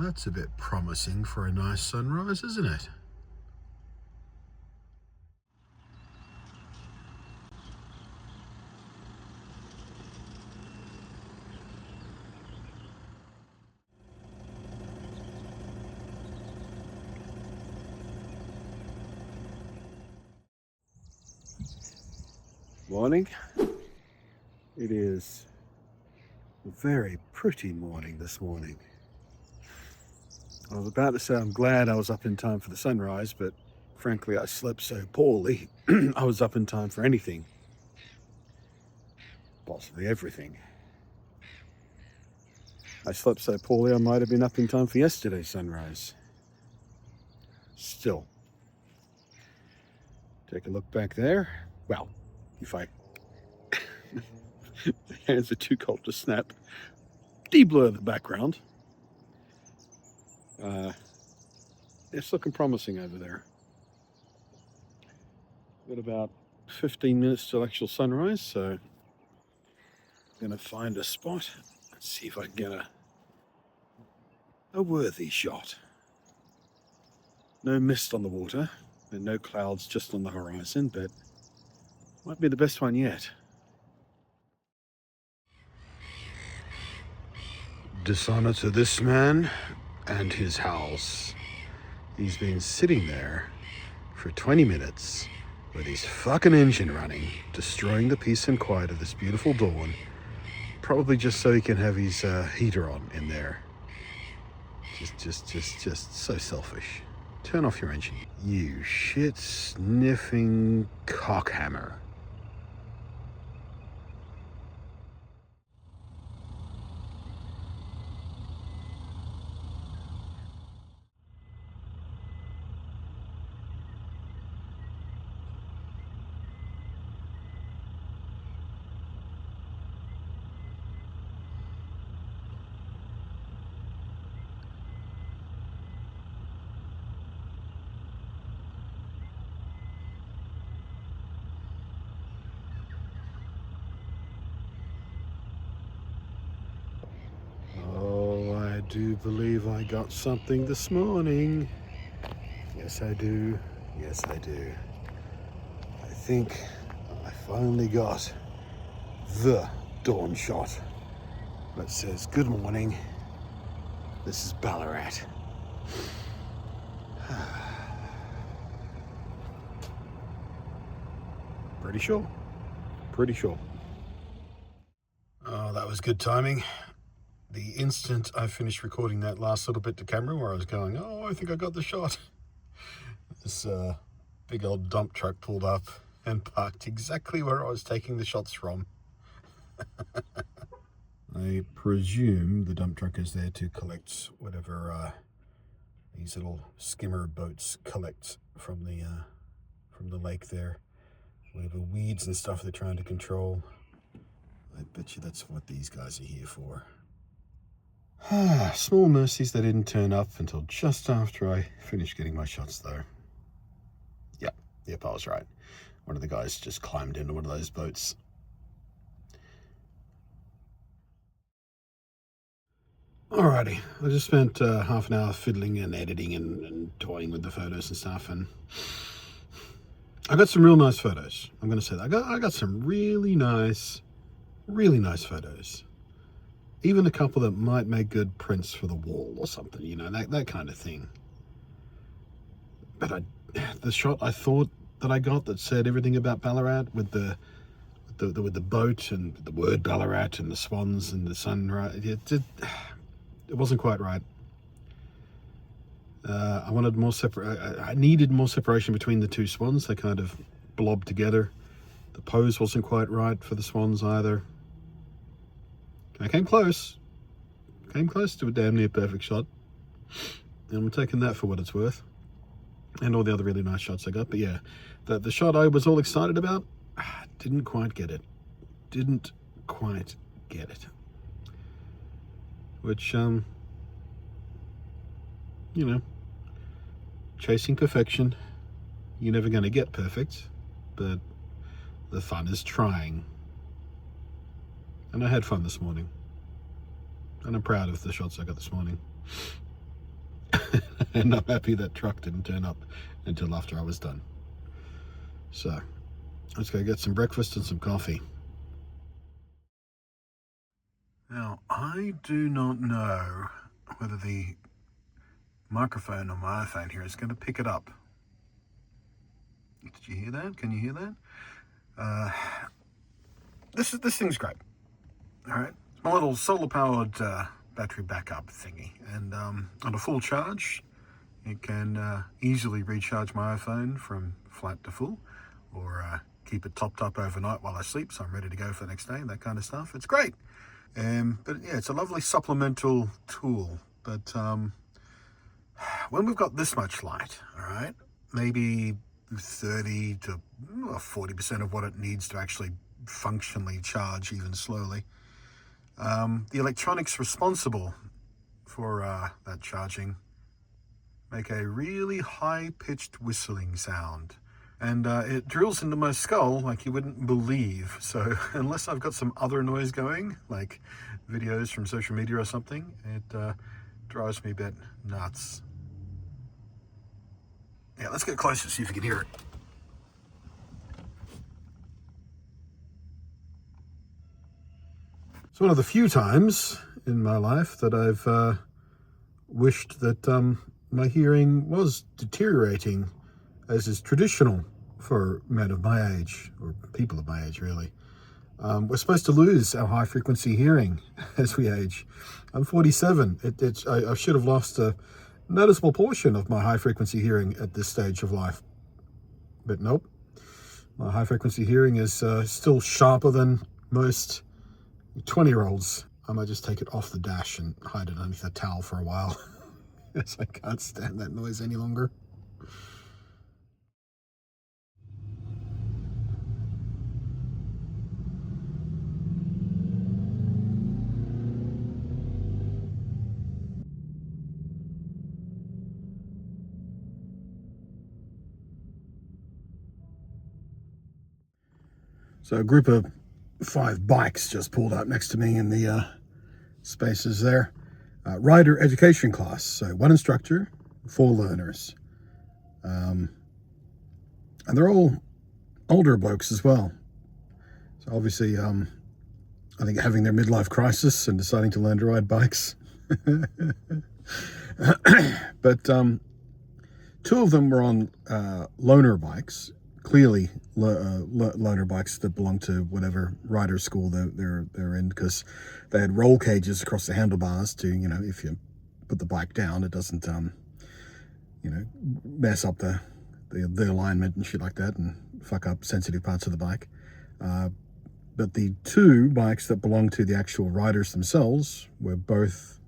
That's a bit promising for a nice sunrise, isn't it? Morning. It is a very pretty morning this morning. I was about to say I'm glad I was up in time for the sunrise, but frankly I slept so poorly I was up in time for anything. Possibly everything. I slept so poorly I might have been up in time for yesterday's sunrise. Still. Take a look back there. Well, if I... the hands are too cold to snap. De-blur the background. It's looking promising over there. Got about 15 minutes till actual sunrise, so I'm going to find a spot and see if I can get a worthy shot. No mist on the water and no clouds just on the horizon, but might be the best one yet. Dishonor to this man and his house. He's been sitting there for 20 minutes with his fucking engine running, destroying the peace and quiet of this beautiful dawn, probably just so he can have his heater on in there. Just so selfish. Turn off your engine. You shit-sniffing cockhammer. I do believe I got something this morning. Yes, I do. Yes, I do. I think I finally got the dawn shot that says, good morning, this is Ballarat. Pretty sure. Pretty sure. Oh, that was good timing. The instant I finished recording that last little bit to camera where I was going, oh, I think I got the shot. This big old dump truck pulled up and parked exactly where I was taking the shots from. I presume the dump truck is there to collect whatever these little skimmer boats collect from the lake there. Whatever weeds and stuff they're trying to control. I bet you that's what these guys are here for. Small mercies they didn't turn up until just after I finished getting my shots though. Yep, I was right. One of the guys just climbed into one of those boats. Alrighty, I just spent half an hour fiddling and editing and toying with the photos and stuff, and I got some real nice photos. I'm going to say that. I got some really nice photos. Even a couple that might make good prints for the wall or something, you know, that kind of thing. But the shot I thought that I got that said everything about Ballarat with the boat and the word Ballarat and the swans and the sunrise, it wasn't quite right. I wanted more I needed more separation between the two swans. They kind of blobbed together. The pose wasn't quite right for the swans either. I came close to a damn near perfect shot, and I'm taking that for what it's worth, and all the other really nice shots I got. But yeah, the shot I was all excited about, didn't quite get it. Which, you know, chasing perfection, you're never going to get perfect, but the fun is trying. And I had fun this morning, and I'm proud of the shots I got this morning. And I'm happy that truck didn't turn up until after I was done. So let's go get some breakfast and some coffee. Now, I do not know whether the microphone on my iPhone here is going to pick it up. Did you hear that? Can you hear that? This thing's great. All right, it's my little solar-powered battery backup thingy, and on a full charge, it can easily recharge my iPhone from flat to full, or keep it topped up overnight while I sleep, so I'm ready to go for the next day. That kind of stuff. It's great. But yeah, it's a lovely supplemental tool. But when we've got this much light, all right, maybe 30 to 40% of what it needs to actually functionally charge, even slowly, the electronics responsible for that charging make a really high-pitched whistling sound. And it drills into my skull like you wouldn't believe. So unless I've got some other noise going, like videos from social media or something, it drives me a bit nuts. Yeah, let's get closer, see if you can hear it. It's one of the few times in my life that I've wished that my hearing was deteriorating, as is traditional for men of my age, or people of my age, really. We're supposed to lose our high-frequency hearing as we age. I'm 47. I should have lost a noticeable portion of my high-frequency hearing at this stage of life. But nope. My high-frequency hearing is still sharper than most 20-year-olds. I might just take it off the dash and hide it underneath a towel for a while, as I can't stand that noise any longer. So a group of 5 bikes just pulled up next to me in the spaces there. Rider education class. So 1 instructor, 4 learners. And they're all older blokes as well. So obviously, I think having their midlife crisis and deciding to learn to ride bikes. But 2 of them were on loaner bikes. Clearly loaner bikes that belong to whatever rider school they're in, because they had roll cages across the handlebars to, if you put the bike down, it doesn't mess up the alignment and shit like that and fuck up sensitive parts of the bike. But the 2 bikes that belong to the actual riders themselves were both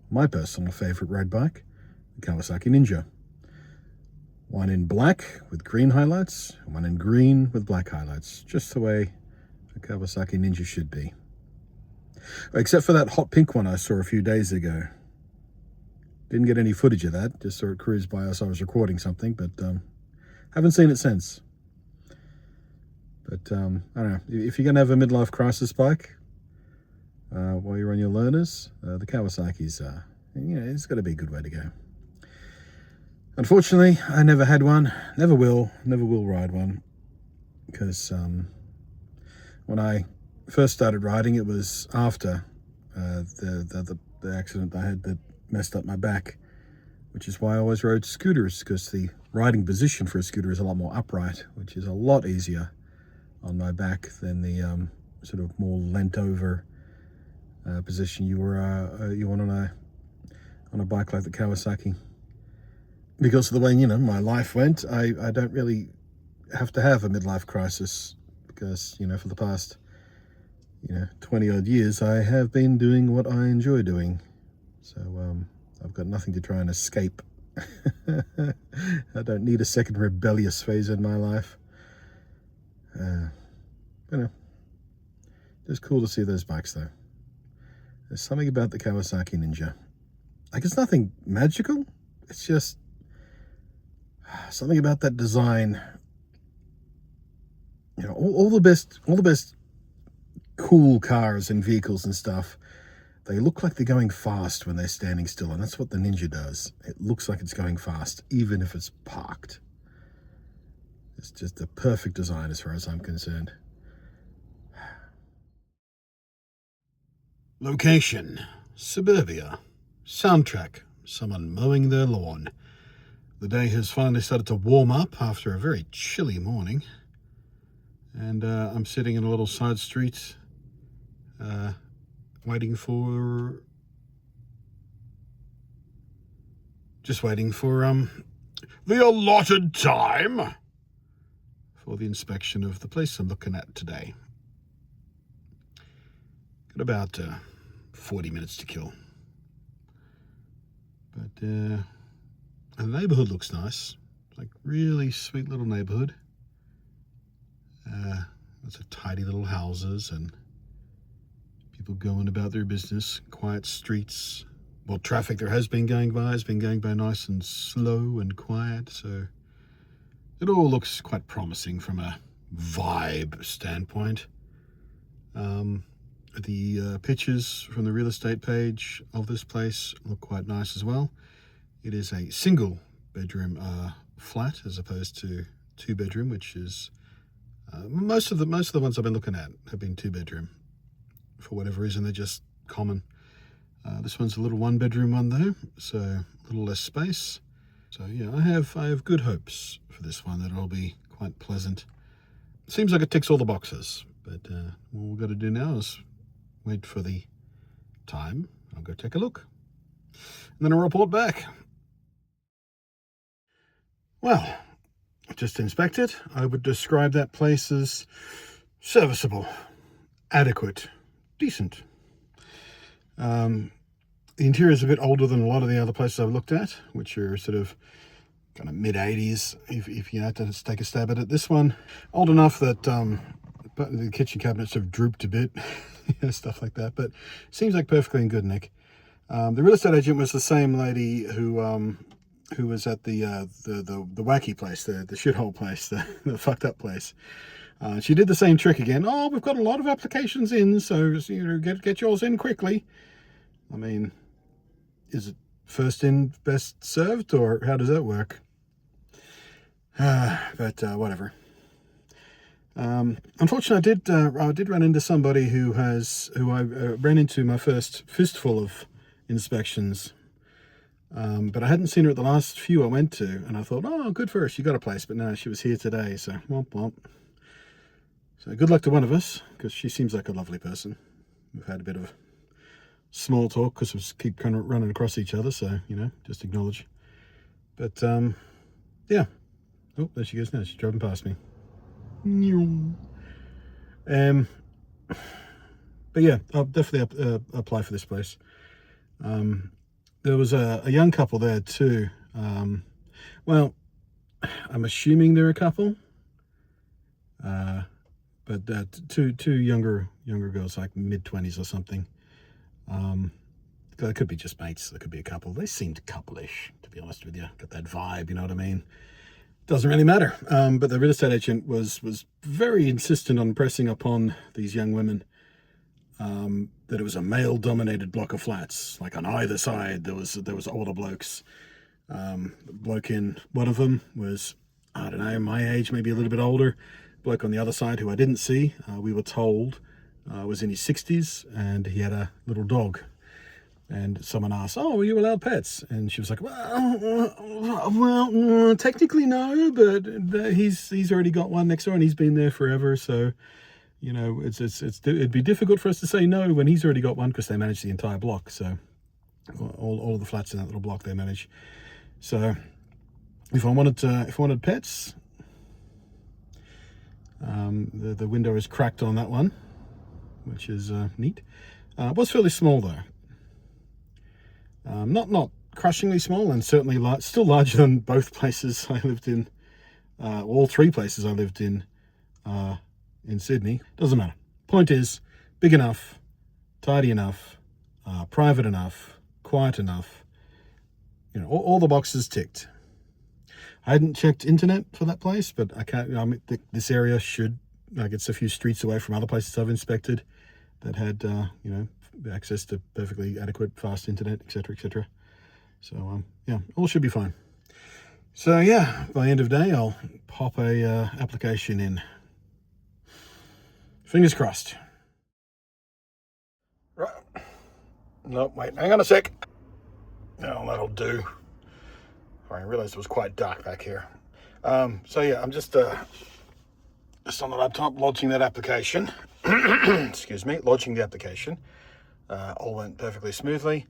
my personal favorite road bike, the Kawasaki Ninja. 1 in black with green highlights, and 1 in green with black highlights, just the way a Kawasaki Ninja should be. Except for that hot pink one I saw a few days ago. Didn't get any footage of that, just saw it cruise by as I was recording something, but haven't seen it since. But I don't know, if you're going to have a midlife crisis bike while you're on your learners, the Kawasaki's, it's got to be a good way to go. Unfortunately, I never had one, never will ride one, because when I first started riding, it was after the accident I had that messed up my back, which is why I always rode scooters, because the riding position for a scooter is a lot more upright, which is a lot easier on my back than the sort of more leant over position you want on a bike like the Kawasaki. Because of the way, my life went, I don't really have to have a midlife crisis, because, for the past, 20 odd years, I have been doing what I enjoy doing. So, I've got nothing to try and escape. I don't need a second rebellious phase in my life. Just cool to see those bikes, though. There's something about the Kawasaki Ninja. Like, it's nothing magical. It's just something about that design. All the best cool cars and vehicles and stuff They look like they're going fast when they're standing still, and that's what the Ninja does. It looks like it's going fast, even if it's parked. It's just the perfect design as far as I'm concerned. Location, suburbia. Soundtrack, someone mowing their lawn. The day has finally started to warm up after a very chilly morning. And I'm sitting in a little side street, waiting for the allotted time for the inspection of the place I'm looking at today. Got about 40 minutes to kill. But the neighborhood looks nice. It's like really sweet little neighborhood. Lots of tidy little houses and people going about their business. Quiet streets. Well, traffic there has been going by nice and slow and quiet. So it all looks quite promising from a vibe standpoint. The pictures from the real estate page of this place look quite nice as well. It is a single bedroom flat as opposed to 2-bedroom, which is most of the ones I've been looking at have been 2-bedroom. For whatever reason, they're just common. This one's a little 1-bedroom one though, so a little less space. So yeah, I have good hopes for this one that it'll be quite pleasant. Seems like it ticks all the boxes, but all we've got to do now is wait for the time. I'll go take a look, and then I'll report back. Well, just inspected. I would describe that place as serviceable, adequate, decent. The interior is a bit older than a lot of the other places I've looked at, which are sort of kind of mid-80s, if you had to take a stab at it. This one, old enough that the kitchen cabinets have drooped a bit, stuff like that, but seems like perfectly in good nick. The real estate agent was the same lady who was at the wacky place, the shithole place, the fucked up place. She did the same trick again. Oh, we've got a lot of applications in, so get yours in quickly. I mean, is it first in, best served, or how does that work? But whatever. Unfortunately, I did run into somebody who I ran into my first fistful of inspections. But I hadn't seen her at the last few I went to, and I thought, oh, good for her, she got a place. But no, she was here today, so womp womp. So good luck to one of us, because she seems like a lovely person. We've had a bit of small talk because we keep kind of running across each other, so just acknowledge. But yeah. Oh, there she goes now. She's driving past me. But yeah, I'll definitely apply for this place. There was a young couple there too. Well, I'm assuming they're a couple. But two younger girls, like mid-20s or something. They could be just mates. They could be a couple. They seemed couple-ish, to be honest with you. Got that vibe, you know what I mean? Doesn't really matter. But the real estate agent was very insistent on pressing upon these young women that it was a male-dominated block of flats. Like on either side, there was older blokes. The bloke in one of them was, I don't know, my age, maybe a little bit older. Bloke on the other side, who I didn't see, we were told was in his 60s, and he had a little dog. And someone asked, oh, were you allowed pets? And she was like, well, technically no, but he's already got one next door, and he's been there forever. So, it'd be difficult for us to say no when he's already got one, because they manage the entire block. So all of the flats in that little block they manage. So if I wanted pets, the window is cracked on that one, which is neat. It was fairly small though. Not crushingly small, and certainly still larger than both places I lived in, all three places I lived in Sydney. Doesn't matter. Point is, big enough, tidy enough, private enough, quiet enough. All the boxes ticked. I hadn't checked internet for that place, but I can't. I mean, this area should, it's a few streets away from other places I've inspected that had, access to perfectly adequate fast internet, etc., etc. So yeah, all should be fine. So yeah, by end of day, I'll pop a application in. Fingers crossed. Right. No, wait, hang on a sec. No, that'll do. I realised it was quite dark back here. So yeah, I'm just on the laptop lodging that application. Excuse me, lodging the application. All went perfectly smoothly.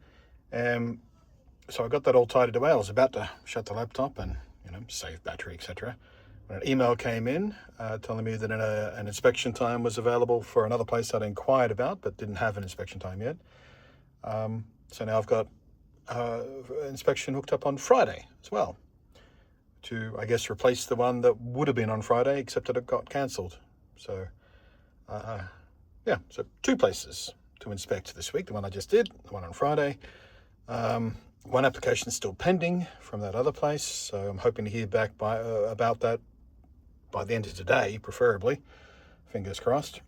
So I got that all tidied away. I was about to shut the laptop and, save battery, etc. When an email came in telling me that an inspection time was available for another place I'd inquired about but didn't have an inspection time yet. So now I've got inspection hooked up on Friday as well to, I guess, replace the one that would have been on Friday, except that it got cancelled. So, yeah, so 2 places to inspect this week. The one I just did, the one on Friday. One application is still pending from that other place, so I'm hoping to hear back about that by the end of today, preferably. Fingers crossed.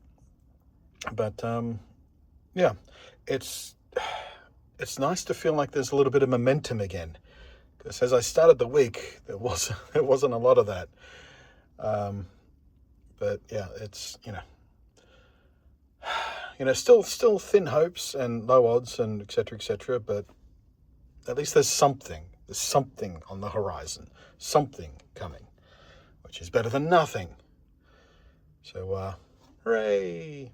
But yeah, it's nice to feel like there's a little bit of momentum again, because as I started the week, there wasn't a lot of that. But yeah, it's still thin hopes and low odds and etc., but at least there's something on the horizon, something coming, which is better than nothing. So hooray.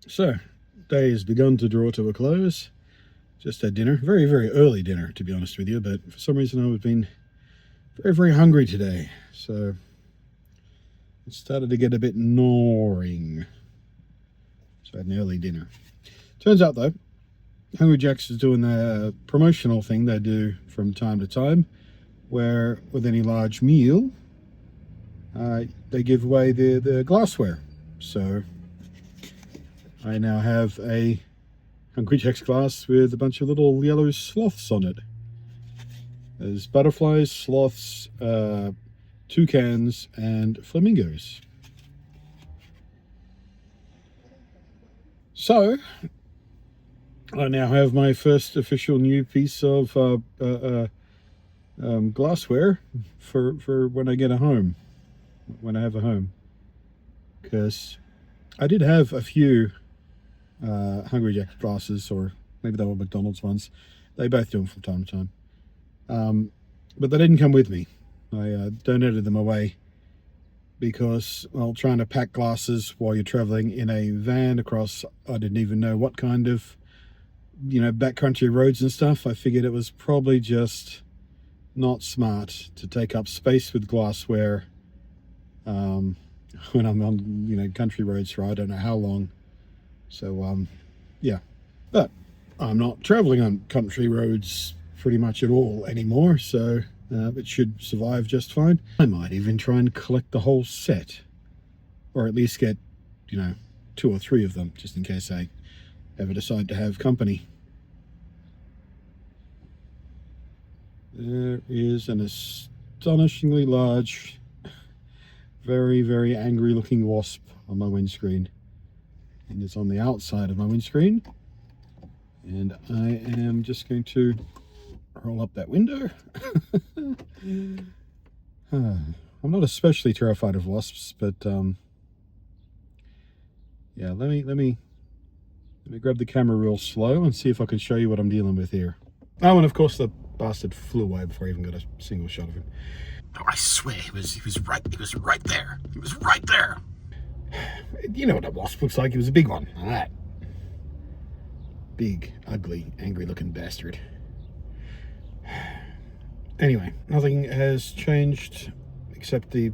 So day has begun to draw to a close. Just had dinner, very, very early dinner, to be honest with you, but for some reason I've been very, very hungry today, so it started to get a bit gnawing. So I had an early dinner. Turns out though, Hungry Jack's is doing the promotional thing they do from time to time, where with any large meal, they give away the glassware. So I now have a Hungry Jack's glass with a bunch of little yellow sloths on it. There's butterflies, sloths, toucans, and flamingos. So I now have my first official new piece of glassware for when I get a home, when I have a home. Because I did have a few Hungry Jack's glasses, or maybe they were McDonald's ones. They both do them from time to time. But they didn't come with me. I donated them away because, well, trying to pack glasses while you're traveling in a van across, I didn't even know what kind of, backcountry roads and stuff. I figured it was probably just not smart to take up space with glassware when I'm on, country roads for I don't know how long. So, yeah. But I'm not traveling on country roads pretty much at all anymore, so it should survive just fine. I might even try and collect the whole set, or at least get, 2 or 3 of them, just in case I ever decide to have company. There is an astonishingly large, very, very angry looking wasp on my windscreen. And it's on the outside of my windscreen. And I am just going to roll up that window. I'm not especially terrified of wasps, but yeah, let me grab the camera real slow and see if I can show you what I'm dealing with here. Oh, and of course the bastard flew away before I even got a single shot of him. Oh, I swear he was right there. He was right there. You know what a wasp looks like? It was a big one. All right. Big, ugly, angry looking bastard. Anyway, nothing has changed except the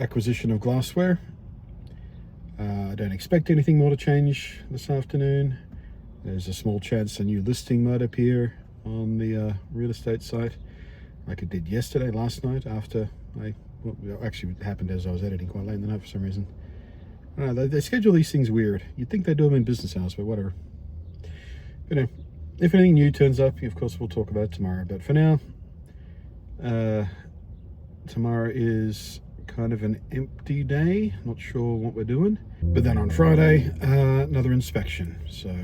acquisition of glassware. I don't expect anything more to change this afternoon. There's a small chance a new listing might appear on the real estate site, like it did yesterday, last night, after actually it happened as I was editing quite late in the night for some reason. I don't know, they schedule these things weird. You'd think they do them in business hours, but whatever. If anything new turns up, of course we'll talk about it tomorrow. But for now, tomorrow is kind of an empty day. Not sure what we're doing. But then on Friday, another inspection. So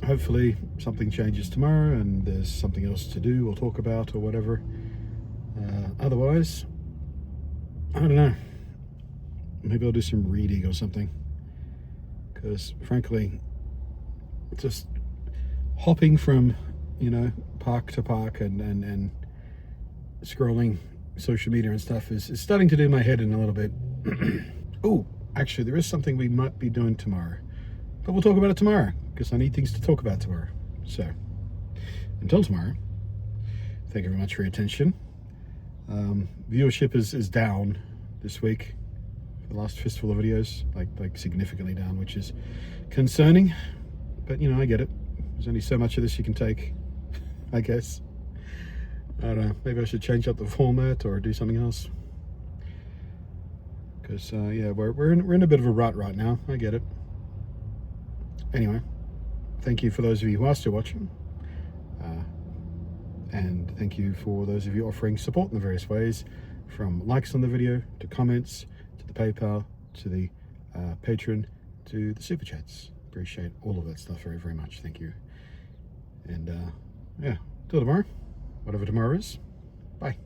hopefully something changes tomorrow and there's something else to do or talk about or whatever. Otherwise, I don't know. Maybe I'll do some reading or something. Because frankly, just hopping from, you know, park to park and scrolling social media and stuff is starting to do my head in a little bit. Oh, actually there is something we might be doing tomorrow, but we'll talk about it tomorrow because I need things to talk about tomorrow. So until tomorrow, thank you very much for your attention. Viewership is down this week. The last fistful of videos, like significantly down, which is concerning, but you know, I get it. There's only so much of this you can take, I guess. I don't know, maybe I should change up the format or do something else. Because, yeah, we're in a bit of a rut right now, I get it. Anyway, thank you for those of you who are still watching. And thank you for those of you offering support in the various ways, from likes on the video, to comments, to the PayPal, to the Patreon, to the Super Chats. Appreciate all of that stuff very, very much. Thank you. And yeah, till tomorrow, whatever tomorrow is. Bye.